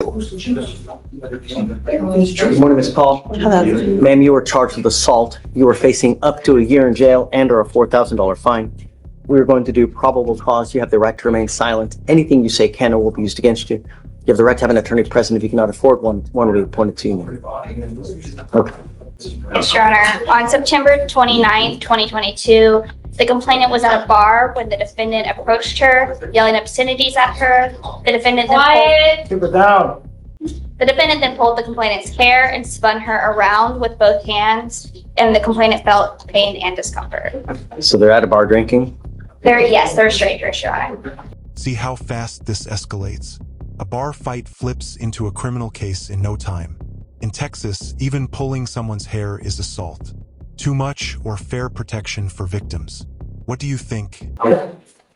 Good morning, Ms. Paul. Hello. Ma'am, you were charged with assault. You are facing up to a year in jail and or a $4,000 fine. We are going to do probable cause. You have the right to remain silent. Anything you say can or will be used against you. You have the right to have an attorney present. If you cannot afford one will be appointed to you. Okay. Yes, Your Honor. On September 29th, 2022, the complainant was at a bar when the defendant approached her, yelling obscenities at her. The defendant then pulled the complainant's hair and spun her around with both hands, and the complainant felt pain and discomfort. So they're at a bar drinking? They're strangers, Your Honor. See how fast this escalates. A bar fight flips into a criminal case in no time. In Texas, even pulling someone's hair is assault. Too much or fair protection for victims? What do you think?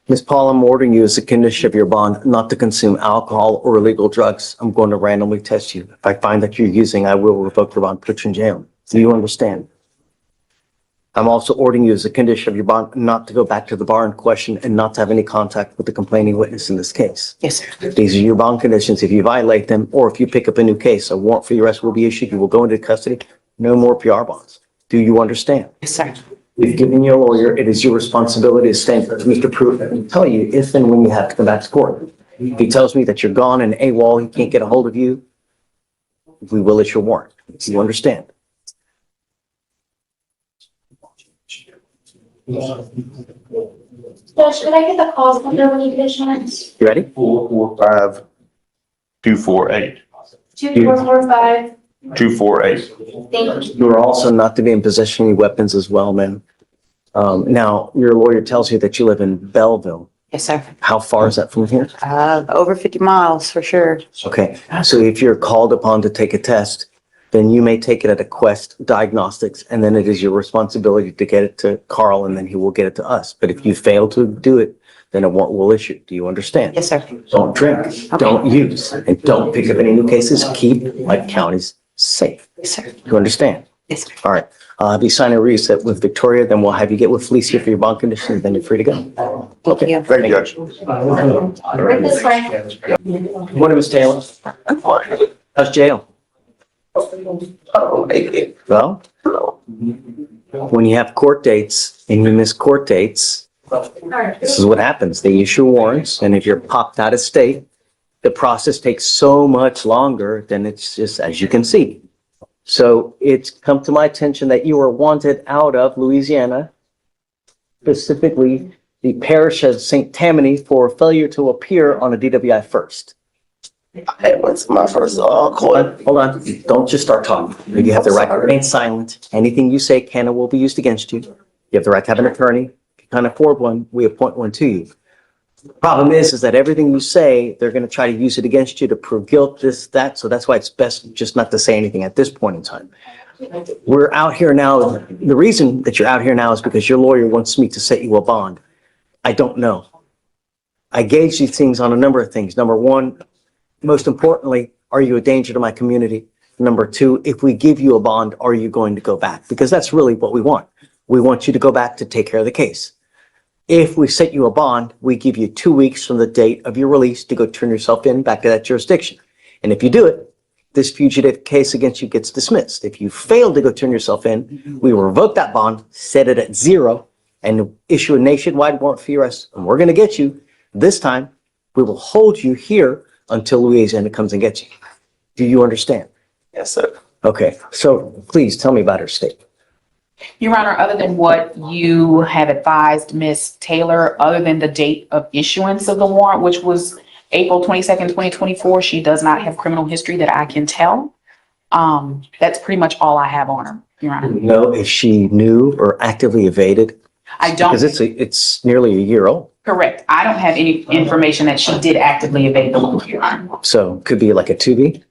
Ms. Paul, I'm ordering you as a condition of your bond not to consume alcohol or illegal drugs. I'm going to randomly test you. If I find that you're using, I will revoke your bond, put you in jail. Do you understand? I'm also ordering you as a condition of your bond not to go back to the bar in question and not to have any contact with the complaining witness in this case. Yes, sir. These are your bond conditions. If you violate them, or if you pick up a new case, a warrant for your arrest will be issued. You will go into custody. No more PR bonds. Do you understand? Yes, sir. We've given you a lawyer. It is your responsibility to stand for Mr. Pruitt and tell you if and when you have to come back to court. If he tells me that you're gone and AWOL, he can't get a hold of you, we will issue a warrant. Do you understand? Judge, could I get the calls number when you get a chance? You ready? 445 248. 2445. 248. Thank you. You are also not to be in possession of any weapons as well, ma'am. Now, your lawyer tells you that you live in Belleville. Yes, sir. How far is that from here? Over 50 miles for sure. Okay, so if you're called upon to take a test, then you may take it at a Quest Diagnostics, and then it is your responsibility to get it to Carl, and then he will get it to us. But if you fail to do it, then a warrant will issue. Do you understand? Yes, sir. Don't drink, don't use, and don't pick up any new cases. Keep my counties safe. Yes, sir. Do you understand? Yes, sir. All right. I'll have you sign a reset with Victoria, then we'll have you get with Felicia for your bond conditions, then you're free to go. Thank you. Thank you, Judge. Right this way. Good morning, Ms. Taylor. How's jail? Well, when you have court dates and you miss court dates, this is what happens. They issue warrants, and if you're popped out of state, the process takes so much longer than it's just, as you can see. So it's come to my attention that you are wanted out of Louisiana, specifically the parish of St. Tammany, for failure to appear on a DWI first. It was my first Hold court. on, hold on. Don't just start talking. You have the right to remain silent. Anything you say can and will be used against you. You have the right to have an attorney. If you can't afford one, we appoint one to you. The problem is that everything you say, they're going to try to use it against you to prove guilt, this, that. So that's why it's best just not to say anything at this point in time. We're out here now. The reason that you're out here now is because your lawyer wants me to set you a bond. I don't know. I gauge these things on a number of things. Number one, most importantly, are you a danger to my community? Number two, if we give you a bond, are you going to go back? Because that's really what we want. We want you to go back to take care of the case. If we set you a bond, we give you 2 weeks from the date of your release to go turn yourself in back to that jurisdiction. And if you do it, this fugitive case against you gets dismissed. If you fail to go turn yourself in, we will revoke that bond, set it at 0, and issue a nationwide warrant for your arrest. And we're going to get you. This time, we will hold you here until Louisiana comes and gets you. Do you understand? Yes, sir. Okay, so please tell me about her state. Your Honor, other than what you have advised Ms. Taylor, other than the date of issuance of the warrant, which was April 22nd, 2024, she does not have criminal history that I can tell. That's pretty much all I have on her, Your Honor. No, if she knew or actively evaded? I don't. Because it's nearly a year old. Correct. I don't have any information that she did actively evade the law, Your Honor. So could be like a 2B?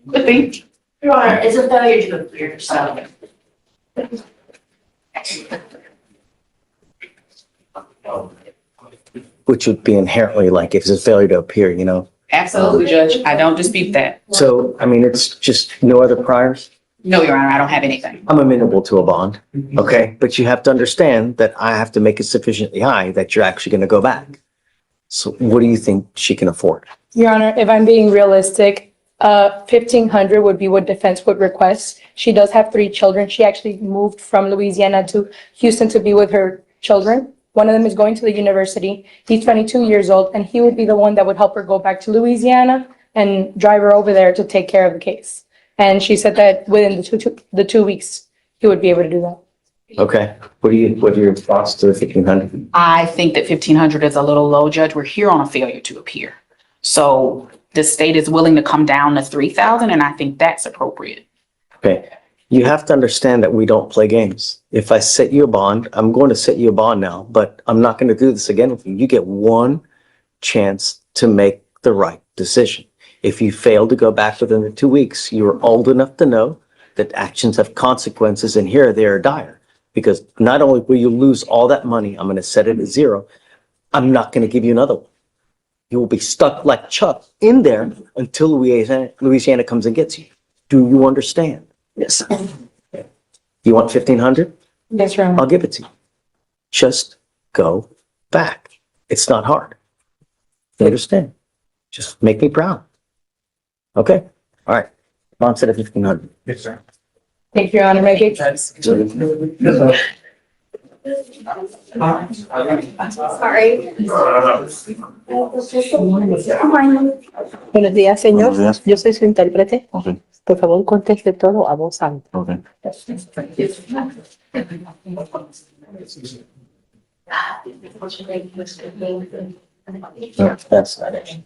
Could be. Your Honor, it's a failure to appear, so. Which would be inherently like if it's a failure to appear, you know? Absolutely, Judge. I don't dispute that. So, I mean, it's just no other priors? No, Your Honor, I don't have anything. I'm amenable to a bond, okay? But you have to understand that I have to make it sufficiently high that you're actually going to go back. So what do you think she can afford? Your Honor, if I'm being realistic, 1,500 would be what defense would request. She does have 3 children. She actually moved from Louisiana to Houston to be with her children. One of them is going to the university. He's 22 years old, and he would be the one that would help her go back to Louisiana and drive her over there to take care of the case. And she said that within the 2 weeks, he would be able to do that. Okay. What are your thoughts to the 1,500? I think that 1,500 is a little low, Judge. We're here on a failure to appear. So the state is willing to come down to 3,000, and I think that's appropriate. Okay. You have to understand that we don't play games. If I set you a bond, I'm going to set you a bond now, but I'm not going to do this again with you. You get one chance to make the right decision. If you fail to go back within the 2 weeks, you're old enough to know that actions have consequences, and here they are dire. Because not only will you lose all that money, I'm going to set it at 0. I'm not going to give you another one. You will be stuck like Chuck in there until Louisiana comes and gets you. Do you understand? Yes. You want 1,500? Yes, Your Honor. I'll give it to you. Just go back. It's not hard. You understand? Just make me proud. Okay? All right. Bond set at 1,500. Yes, sir. Thank you, Your Honor. May I get- Sorry. Buenos días, señor. Buenos días. Yo soy su intérprete. Ok, Por favor, conteste todo a voz alta. ok. No, that's not it.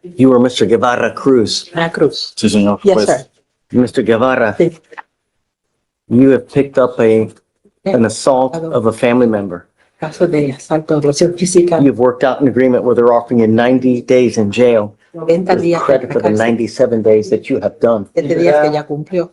You are Mr. Guevara Cruz. Ana Cruz. Sí, señor. Yes, Pues, sir. Mr. Guevara, Sí. you have picked up an assault of a family member. Caso de asalto, agresión física, You've worked out an agreement where they're offering you 90 days in jail 90 with días en credit la for the cárcel, 97 days that you have done. 7 días que ya cumplió.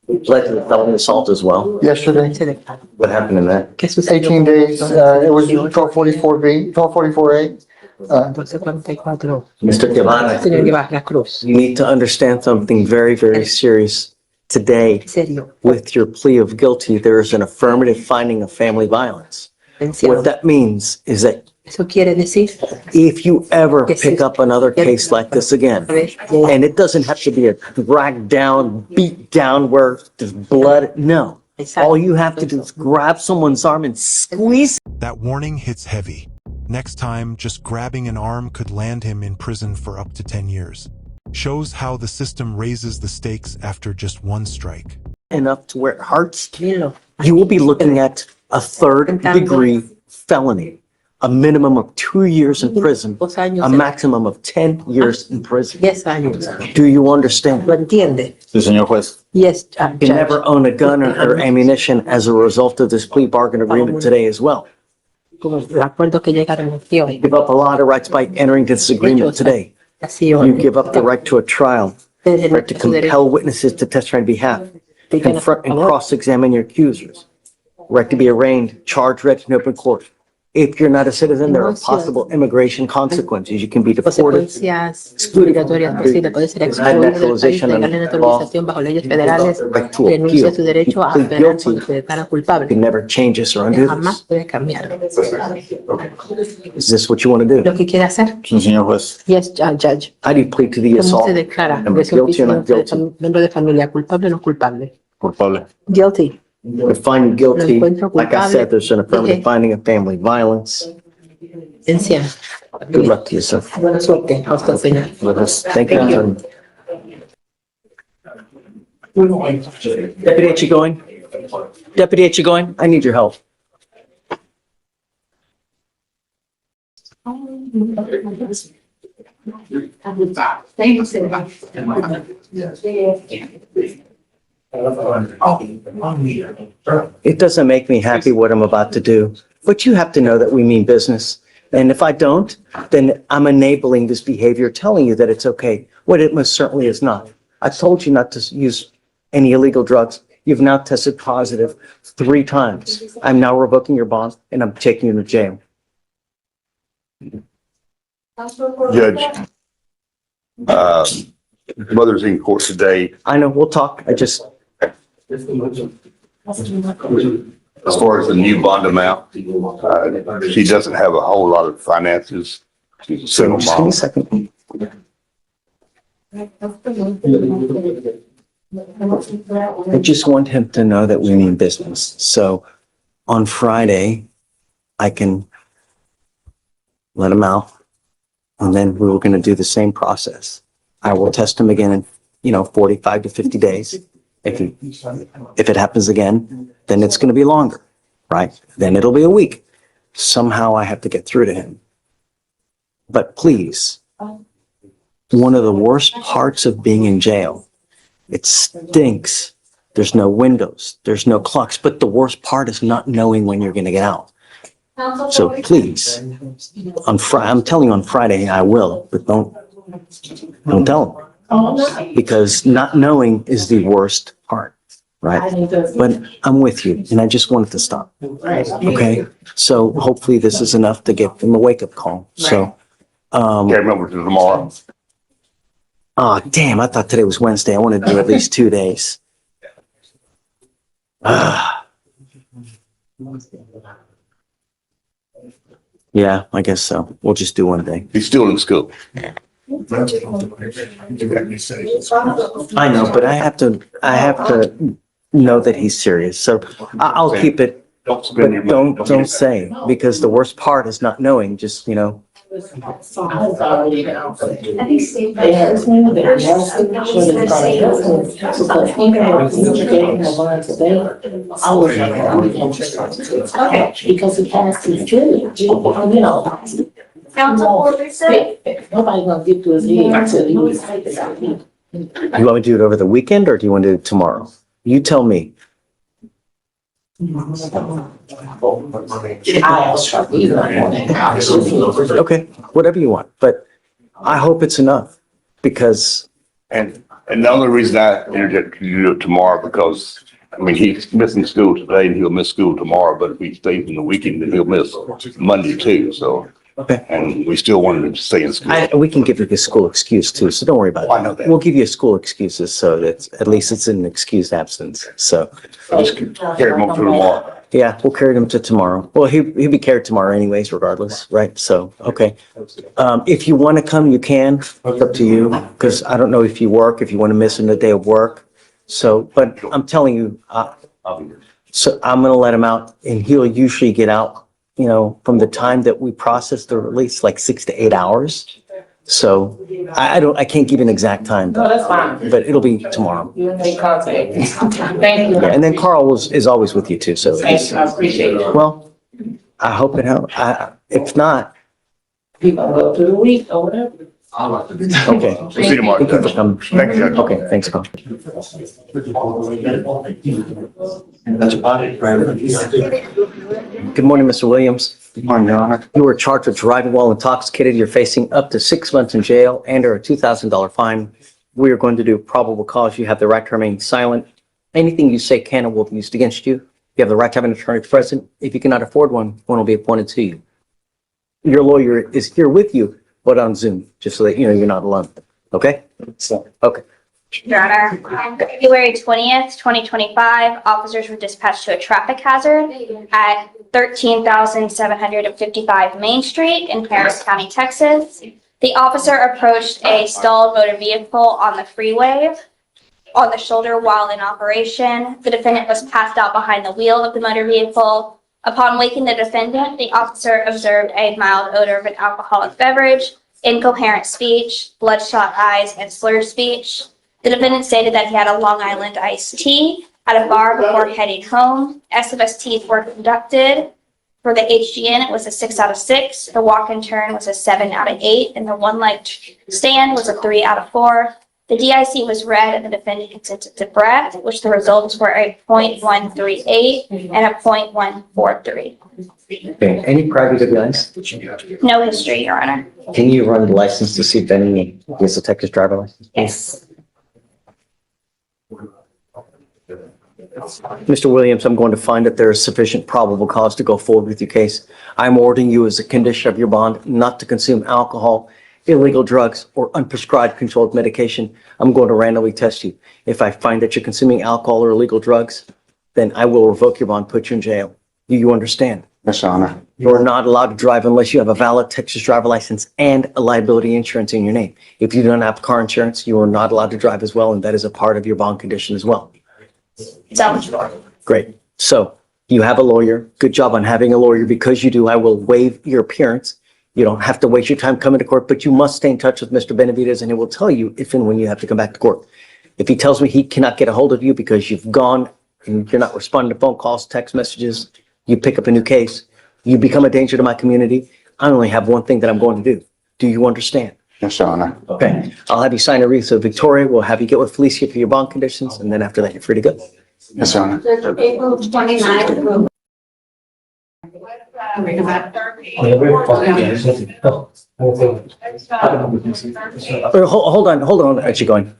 You pled to the felony assault as well. Yesterday, Se declara. What happened in that? ¿Qué sucedió? 18 days, it was 1244B, 1244A. 1244. Mr. Guevara, Señor Guevara Cruz, you need to understand something very, very serious. Today, en serio, with your plea of guilty, there is an affirmative finding of family violence. sentenciado. What that means is that Eso quiere decir if you ever pick up another case like this again, and it doesn't have to be a dragged down, beat down where there's blood, no. All you have to do is grab someone's arm and squeeze. That warning hits heavy. Next time, just grabbing an arm could land him in prison for up to 10 years. Shows how the system raises the stakes after just one strike. Enough to where it hurts. Dilo. You will be looking at a 3rd-degree felony, a minimum of 2 years in prison, 2 años, a maximum of 10 years in prison. 10 años. Do you understand? ¿Lo entiende? sí, señor juez. Yes, You can never own a gun or ammunition as a result of this plea bargain agreement today as well. como el acuerdo que llegaron aquí hoy. Give up a lot of rights by entering this agreement today. Así hoy. You give up the right to a trial, right to compel witnesses to testify on behalf, confront and cross-examine your accusers, right to be arraigned, charged, read in open court. If you're not a citizen, there are possible immigration consequences. You can be deported, Consecuencias excluded obligatorias from posibles. Puede ser country, denied excluido del país, naturalization negarle under law, naturalización bajo leyes federales, right to renuncia a appeal. su derecho a You plead apelar guilty. cuando se declara You culpable. can never change this or undo Jamás this. puede cambiar. Is this what you want to do? Lo que quiere hacer, Sí, señor juez. yes, judge. How do you plead to the ¿Cómo assault? se declara? Am I Agresión guilty or física not guilty? miembro de familia, culpable o no culpable. Culpable. Guilty. To find you guilty, Lo encuentro like I culpable. said, there's an affirmative Dije. finding of family violence. Sentencia. Good luck to you, sir. Buena suerte a usted, señor. Thank you. attorney. Deputy Echigoin? Deputy Echigoin, I need your help. It doesn't make me happy what I'm about to do, but you have to know that we mean business. And if I don't, then I'm enabling this behavior, telling you that it's okay, when it most certainly is not. I told you not to use any illegal drugs. You've now tested positive 3 times. I'm now revoking your bond and I'm taking you to jail. Judge, mother's in court today. I know, we'll talk. As far as the new bond amount, she doesn't have a whole lot of finances. She's a So single just give me mom. a second. I just want him to know that we mean business. So on Friday, I can let him out. And then we were going to do the same process. I will test him again in, 45 to 50 days. If it happens again, then it's going to be longer, right? Then it'll be a week. Somehow I have to get through to him. But please, one of the worst parts of being in jail, it stinks. There's no windows, there's no clocks, but the worst part is not knowing when you're going to get out. So please, I'm telling you on Friday, I will, but don't tell him. Because not knowing is the worst part, right? But I'm with you, and I just wanted to stop. Okay? So hopefully this is enough to give them a wake-up call. So, Carry them over to tomorrow. oh, damn, I thought today was Wednesday. I wanted to do at least 2 days. Yeah, I guess so. We'll just do one day. He's still in school. I know, but I have to know that he's serious. So I'll keep it, Don't but spend your money. don't say, because the worst part is not knowing, just, I think state. Because he passed his tribute, Council Order, Nobody gonna get to his head until he was. you want me to do it over the weekend or do you want to do it tomorrow? You tell me. Okay, whatever you want, but I hope it's enough because And the only reason I interject you do it tomorrow because, he's missing school today and he'll miss school tomorrow, but if he stays in the weekend, then he'll miss Monday too, so. Okay. And we still wanted him to stay in school. we can give you a school excuse too, so don't worry about it. I know that. We'll give you a school excuses so that at least it's an excused absence. So, Just carry him over to tomorrow. yeah, we'll carry him to tomorrow. Well, he'll be carried tomorrow anyways, regardless, right? So, okay. If you want to come, you can. It's up to you, because I don't know if you work, if you want to miss a day of work. So, but I'm telling you, I'll be here. so I'm going to let him out and he'll usually get out, from the time that we process the release, like 6 to 8 hours. So I can't give you an exact time, No, that's fine. but it'll be tomorrow. You make contact. Thank you. Yeah, and then Carl is always with you too, so. Thank you, I appreciate it. Well, I hope it helps. If not, People go through the week or whatever. okay. We'll see you tomorrow. Thank you for coming. Thank you, Judge. Okay, thanks, Carl. Good morning, Mr. Williams. Good morning, Your Honor. You were charged with driving while intoxicated. You're facing up to 6 months in jail and or a $2,000 fine. We are going to do probable cause. You have the right to remain silent. Anything you say can and will be used against you. You have the right to have an attorney present. If you cannot afford one will be appointed to you. Your lawyer is here with you, but on Zoom, just so that you're not alone. Okay? Okay. Your Honor, on February 20th, 2025, officers were dispatched to a traffic hazard at 13,755 Main Street in Harris County, Texas. The officer approached a stalled motor vehicle on the freeway on the shoulder while in operation. The defendant was passed out behind the wheel of the motor vehicle. Upon waking the defendant, the officer observed a mild odor of an alcoholic beverage, incoherent speech, bloodshot eyes, and slurred speech. The defendant stated that he had a Long Island iced tea at a bar before heading home. SFSTs were conducted. For the HGN, it was a 6 out of 6. The walk-in turn was a 7 out of 8, and the one-leg stand was a 3 out of 4. The DIC was read, and the defendant consented to breath, which the results were a .138 and a .143. Okay. Any private evidence? No history, Your Honor. Can you run the license to see if any is a Texas driver license? Yes. Mr. Williams, I'm going to find that there is sufficient probable cause to go forward with your case. I'm ordering you as a condition of your bond not to consume alcohol, illegal drugs, or unprescribed controlled medication. I'm going to randomly test you. If I find that you're consuming alcohol or illegal drugs, then I will revoke your bond, put you in jail. Do you understand? Yes, Your Honor. You're not allowed to drive unless you have a valid Texas driver license and a liability insurance in your name. If you don't have car insurance, you are not allowed to drive as well, and that is a part of your bond condition as well. Sounds Great. So you have a lawyer. Good job on having a lawyer. Because you do, I will waive your appearance. You don't have to waste your time coming to court, but you must stay in touch with Mr. Benavides, and he will tell you if and when you have to come back to court. If he tells me he cannot get a hold of you because you've gone and you're not responding to phone calls, text messages, you pick up a new case, you become a danger to my community, I only have one thing that I'm going to do. Do you understand? Yes, Your Honor. Okay. I'll have you sign a wreath of Victoria. We'll have you get with Felicia for your bond conditions, and then after that, you're free to go. Yes, Your Honor. April 29th. Hold on, actually going.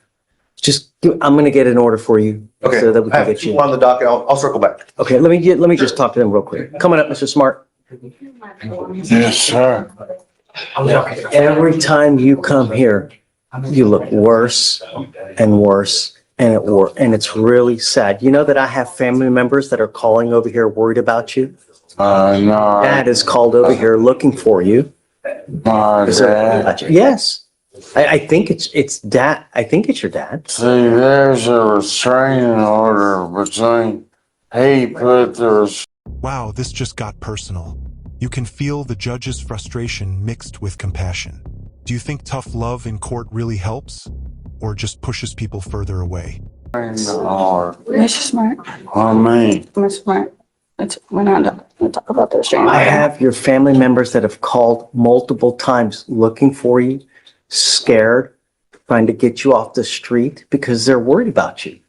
I'm going to get an order for you Okay. so that we I can have get you. two on the docket. I'll circle back. Okay, let me just talk to them real quick. Coming up, Mr. Smart. Yes, sir. Every time you come here, you look worse and worse, and it's really sad. You know that I have family members that are calling over here worried about you? No. Dad is called over here looking for you. Is there worried about you? Yes. I think it's dad. I think it's your dad. See, there's a restraining order between, he put the Wow, this just got personal. You can feel the judge's frustration mixed with compassion. Do you think tough love in court really helps? Or just pushes people further away? restraining order Mr. Smart, on me. Mr. Smart, we're not done. We'll talk about the restraining I order. have your family members that have called multiple times looking for you, scared, trying to get you off the street because they're worried about you.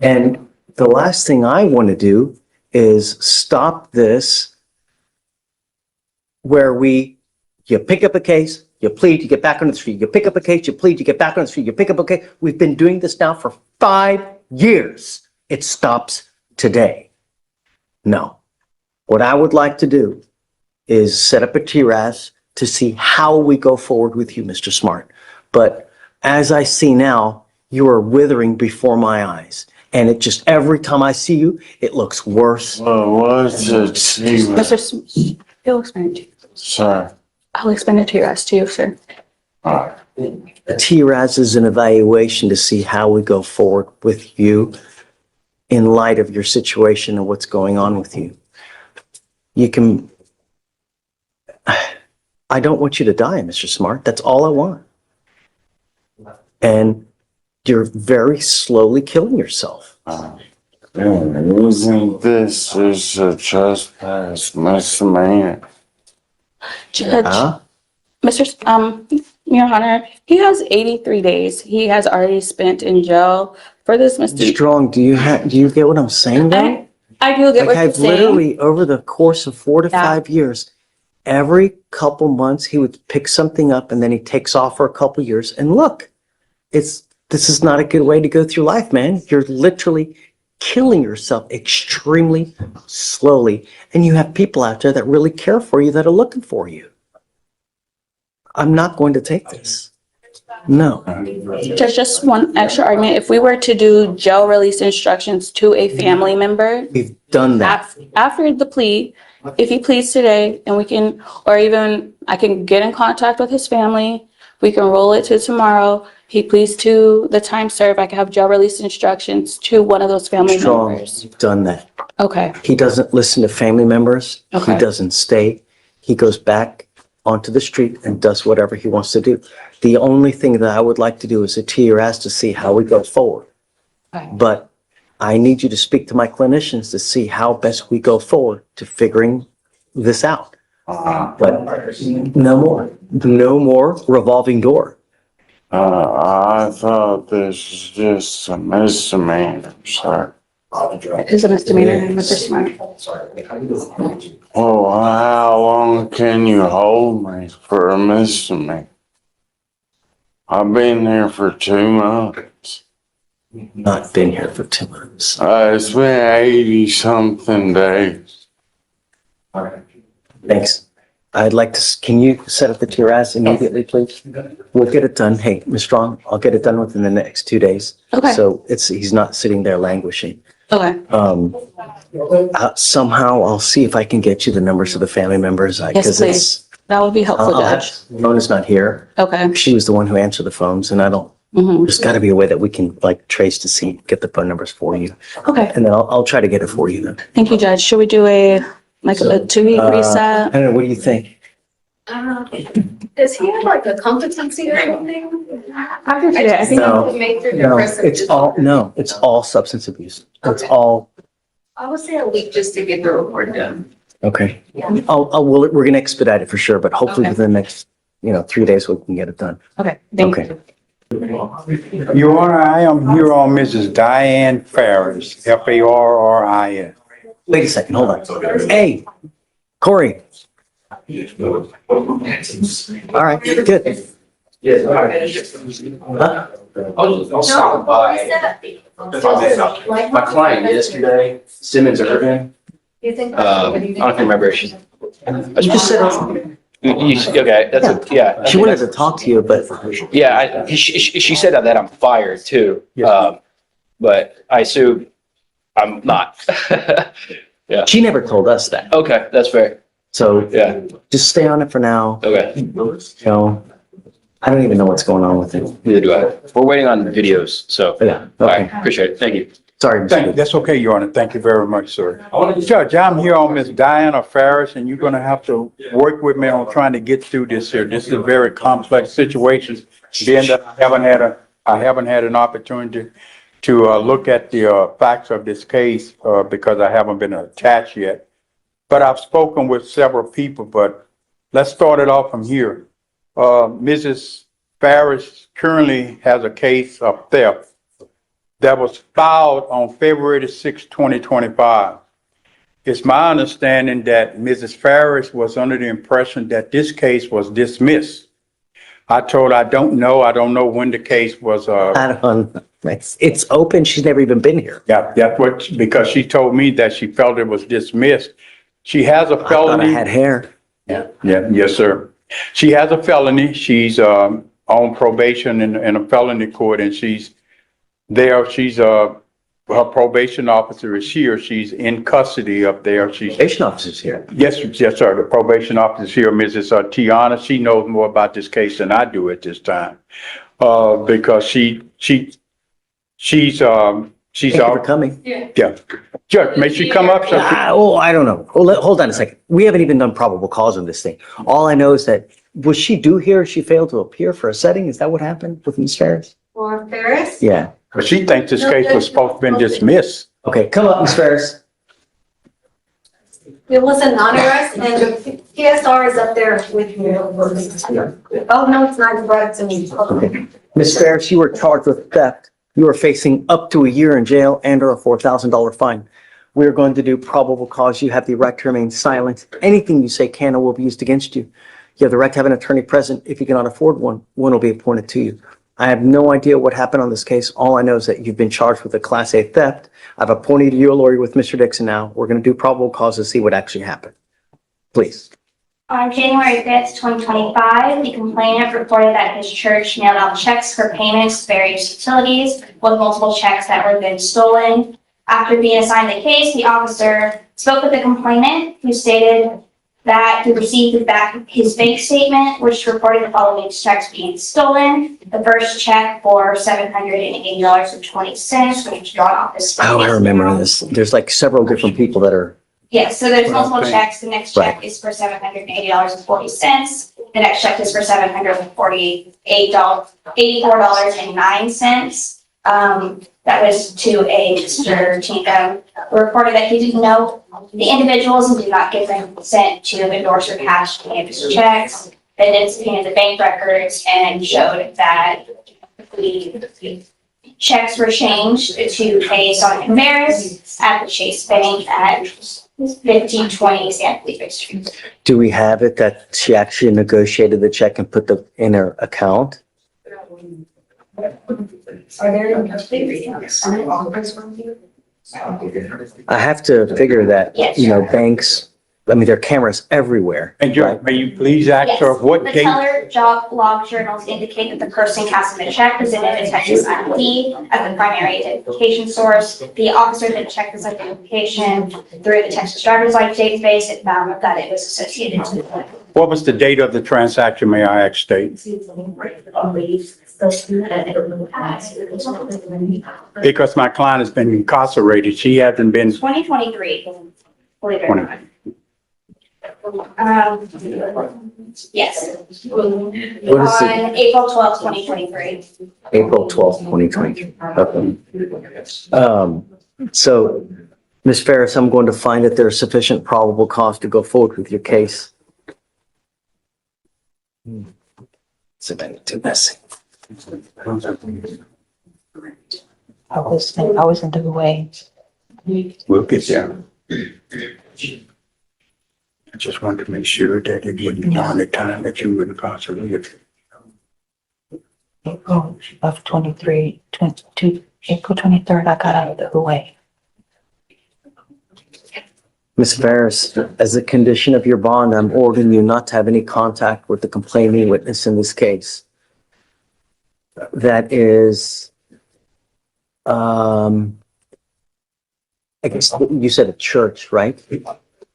And the last thing I want to do is stop this where you pick up a case, you plead, you get back on the street. You pick up a case, you plead, you get back on the street. You pick up a case. We've been doing this now for 5 years. It stops today. No. What I would like to do is set up a TRAS to see how we go forward with you, Mr. Smart. But as I see now, you are withering before my eyes. And it just, every time I see you, it looks worse. Well, what's it, Mr. Smart, he'll explain it to you. sir? I'll explain it to you as to you, sir. Alright. A TRAS is an evaluation to see how we go forward with you in light of your situation and what's going on with you. I don't want you to die, Mr. Smart. That's all I want. And you're very slowly killing yourself. Isn't this is a trespass misdemeanor? Judge, Huh? Your Honor, he has 83 days. He has already spent in jail for this misdemeanor. Strong, do you get what I'm saying now? I do get Like what you're I've saying. literally, over the course of 4 to Yeah. 5 years, every couple months, he would pick something up and then he takes off for a couple years. And look, this is not a good way to go through life, man. You're literally killing yourself extremely slowly. And you have people out there that really care for you, that are looking for you. I'm not going to take this. No. There's just one extra argument. If we were to do jail release instructions to a family member, We've done that. after the plea, if he pleads today and we can, or even I can get in contact with his family, we can roll it to tomorrow. He pleads to the time served, I can have jail release instructions to one of those family Strong, members. you've done that. Okay, He doesn't listen to family members. He Okay. doesn't stay. He goes back onto the street and does whatever he wants to do. The only thing that I would like to do is a TRS to see how we go forward. Okay. But I need you to speak to my clinicians to see how best we go forward to figuring this out. But no more revolving door. I thought this was just a misdemeanor, sir. it is a misdemeanor, Mr. Smart. Well, how long can you hold me for a misdemeanor? I've been here for 2 months. Not been here for 2 months. It's been 80-something days. All right. Thanks. I'd like to, can you set up the TRS immediately, please? We'll get it done. Hey, Ms. Strong, I'll get it done within the next 2 days. Okay. So he's not sitting there languishing. Okay. Somehow I'll see if I can get you the numbers of the family members. Yes, please. That would be helpful, Judge. Mona's not here. Okay. She was the one who answered the phones and I don't, Mm-hmm. there's gotta be a way that we can like trace to see, get the phone numbers for you. Okay. And then I'll try to get it for you then. Thank you, Judge. Should we do a 2-week I reset? don't know, what do you think? Does he have like a competency or something? After today, I think. No. He made through No, depressive it's all substance abuse. It's all, I would say a week just to get the report done. okay. We're gonna expedite it for sure, but hopefully Okay. within the next, 3 days we can get it done. Okay, thank Okay. you. Your Honor, I am here on Mrs. Diane Farris, Farris. Wait a second, hold on. Hey, Corey. All right, good. Huh? I'll stop by. My client yesterday, Simmons Irvin, You think? I don't remember if she. You just said, Okay, that's a, yeah. she wanted to talk to you, but Yeah, she said that I'm fired too. But I assume I'm not. she never told us that. Okay, that's fair. So Yeah, just stay on it for now. okay. I don't even know what's going on with it. Neither do I. We're waiting on videos, so. Yeah, All right, okay. appreciate it. Thank you. Sorry, Mr. That's okay, Your Honor. Thank you very much, sir. Judge, I'm here on Miss Diana Farris, and you're gonna have to work with me on trying to get through this here. This is a very complex situation. Being that I haven't had an opportunity to look at the facts of this case because I haven't been attached yet. But I've spoken with several people, but let's start it off from here. Mrs. Farris currently has a case of theft that was filed on February 6, 2025. It's my understanding that Mrs. Farris was under the impression that this case was dismissed. I told her, I don't know when the case was, It's open. She's never even been here. yeah, that's what, because she told me that she felt it was dismissed. She has a I thought I felony. had hair. Yeah, yes, sir. She has a felony. She's on probation in a felony court, and she's there. She's her probation officer is here. She's in custody up there. She's Probation officer's here. yes, sir. The probation officer is here, Mrs. Tiana. She knows more about this case than I do at this time, because she's Thank you for coming. yeah. Judge, may she come up? I don't know. Hold on a second. We haven't even done probable cause on this thing. All I know is that, was she due here? She failed to appear for a setting? Is that what happened with Ms. Ferris? For Ferris? Yeah. But she thinks this case was supposed to have been dismissed. Okay, come up, Ms. Ferris. It was a non-arrest and the PSR is up there with me. Oh, no, it's not. You brought it to me. Okay. Ms. Ferris, you were charged with theft. You are facing up to a year in jail and or a $4,000 fine. We are going to do probable cause. You have the right to remain silent. Anything you say can or will be used against you. You have the right to have an attorney present. If you cannot afford one, one will be appointed to you. I have no idea what happened on this case. All I know is that you've been charged with a Class A theft. I've appointed you a lawyer with Mr. Dixon now. We're going to do probable cause to see what actually happened. Please. On January 5th, 2025, the complainant reported that his church mailed out checks for payments to various utilities with multiple checks that were then stolen. After being assigned the case, the officer spoke with the complainant, who stated that he received his bank statement, which reported the following checks being stolen. The first check for $780.20, which was drawn off his. Oh, I remember this. There's like several different people that are. Yes, so there's multiple checks. The next check is for $780.40. The next check is for $784.09. That was to a Mr. Tinkham, who reported that he didn't know the individuals and did not give them consent to endorse or cash any of his checks. They then subpoenaed the bank records and showed that the checks were changed to pay Sonic and Barris at the Chase Bank at 1520 San Felipe Street. Do we have it that she actually negotiated the check and put in her account? Are there any complete readings on the offers from you? I have to figure that, Yes. banks, I mean, there are cameras everywhere. And Judge, may you please ask her what The date? teller job log journals indicate that the person casting the check presented a Texas ID as the primary identification source. The officer then checked this identification through the Texas driver's license database and found that it was associated to the. What was the date of the transaction, may I ask, state? Because my client has been incarcerated, she hasn't been, 2023, believe it or not. Yes. What is it? On April 12th, 2023. April 12th, 2023. Okay. So, Ms. Ferris, I'm going to find that there's sufficient probable cause to go forward with your case. It's a bit too messy. I was in the way. we'll get there. I just wanted to make sure that it wouldn't be on the time that you were incarcerated. April of 23, 22, April 23rd, I got out of the way. Ms. Ferris, as a condition of your bond, I'm ordering you not to have any contact with the complaining witness in this case. That is, I guess you said a church, right?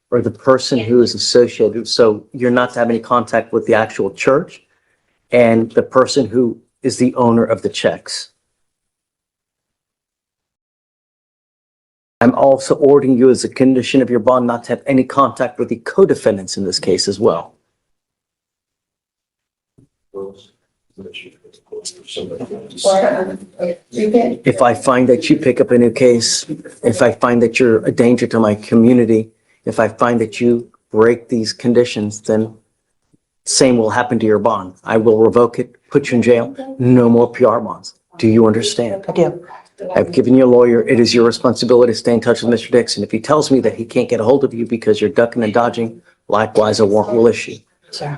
Or the person who is associated. So you're not to have any contact with the actual church and the person who is the owner of the checks. I'm also ordering you as a condition of your bond not to have any contact with the co-defendants in this case as well. If I find that you pick up a new case, if I find that you're a danger to my community, if I find that you break these conditions, then same will happen to your bond. I will revoke it, put you in jail, no more PR bonds. Do you understand? I do. I've given you a lawyer. It is your responsibility to stay in touch with Mr. Dixon. If he tells me that he can't get a hold of you because you're ducking and dodging, likewise, a warrant will issue. Sir.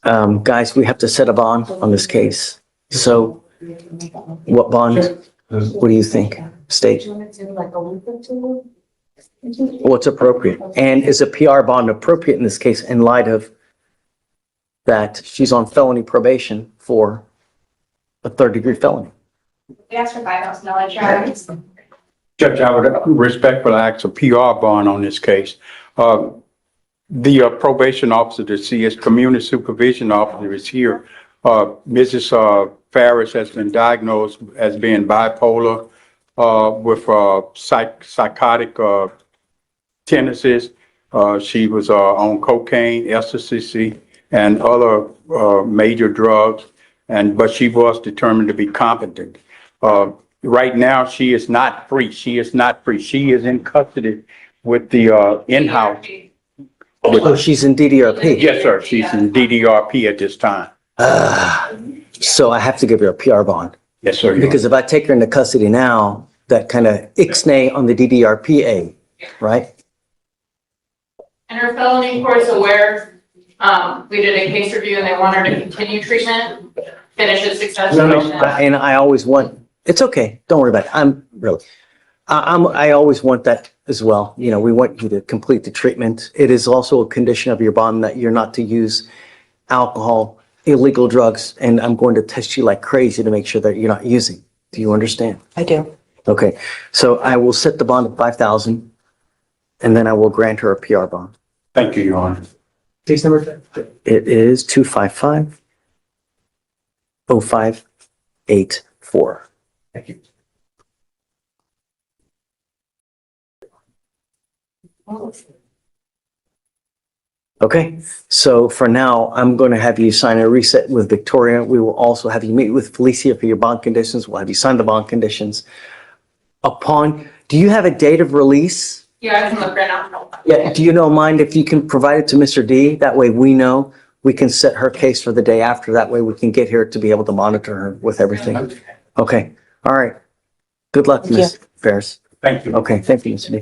Guys, we have to set a bond on this case. So what bond? What do you think? State. What's appropriate? And is a PR bond appropriate in this case in light of that she's on felony probation for a third-degree felony? We asked for $5,000 charge. Judge, I would respectfully ask a PR bond on this case. The probation officer, the CS community supervision officer is here. Mrs. Ferris has been diagnosed as being bipolar with psychotic tendencies. She was on cocaine, ecstasy, and other major drugs, but she was determined to be competent. Right now, she is not free. She is not free. She is in custody with the in-house. Oh, she's in DDRP. Yes, sir. She's in DDRP at this time. So I have to give her a PR bond. Yes, sir. Because if I take her into custody now, that kind of ixnay on the DDRPA, right? And her felony court's aware, we did a case review and they want her to continue treatment, finish it successfully. And I always want, it's okay, don't worry about it. I always want that as well. You know, we want you to complete the treatment. It is also a condition of your bond that you're not to use alcohol, illegal drugs, and I'm going to test you like crazy to make sure that you're not using. Do you understand? I do. Okay, so I will set the bond at 5,000 and then I will grant her a PR bond. Thank you, Your Honor. Case number? It is 255-0584. Thank you. Okay, so for now, I'm going to have you sign a reset with Victoria. We will also have you meet with Felicia for your bond conditions. We'll have you sign the bond conditions. Do you have a date of release? Yeah, I can look right now. Yeah, do you know, mind if you can provide it to Mr. D? That way we know we can set her case for the day after. That way we can get here to be able to monitor her with everything. Okay, all right. Good luck, Ms. Ferris. Thank you. Okay, thank you, Mr. D.